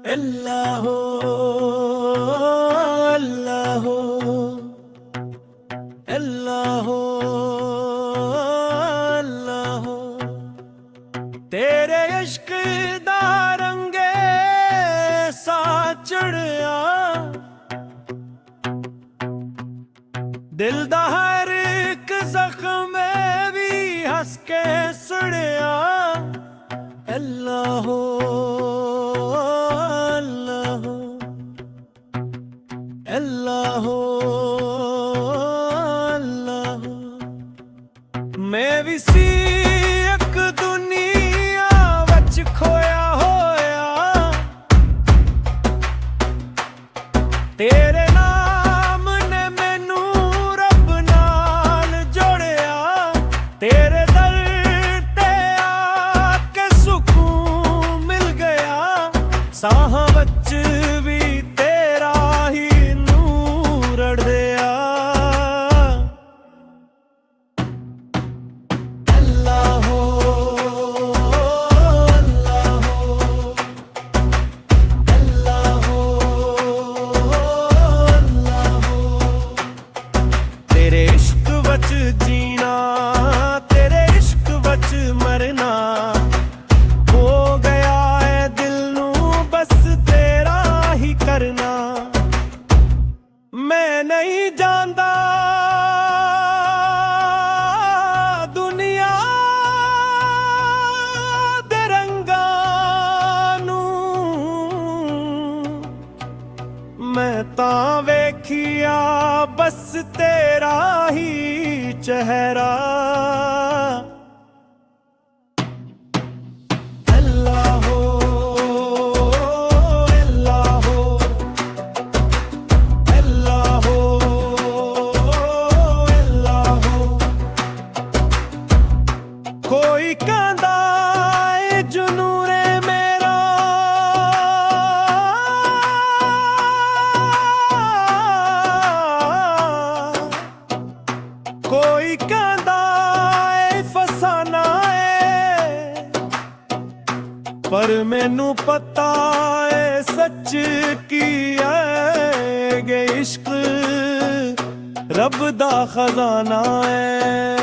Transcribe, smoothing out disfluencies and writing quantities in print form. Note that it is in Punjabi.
اللہ اللہ اللہ اللہ تیرے عشق دا رنگے سا چڑھیا دل دا ہر ایک زخم بھی ہس کے سڑیا اللہ اللہ اللہ میں بھی سی ایک دنیا وچ کھویا ہویا تیرے نام نے مینوں رب نال جوڑیا تیرے در تے آ کے سکون مل گیا ساہاں وچ بھی جینا تیرے عشق وچ مرنا ہو گیا ہے دل نو بس تیرا ہی کرنا میں نہیں جاندا دنیا دے رنگاں نوں میں تاں ویکھیا بس تیرا ہی چہرہ اللہ اللہ اللہ اللہ کوئی کہندا اے جنون میرا کوئی کہندا اے فسانہ اے پر مینوں پتہ اے سچ کی اے کہ عشق رب دا خزانہ اے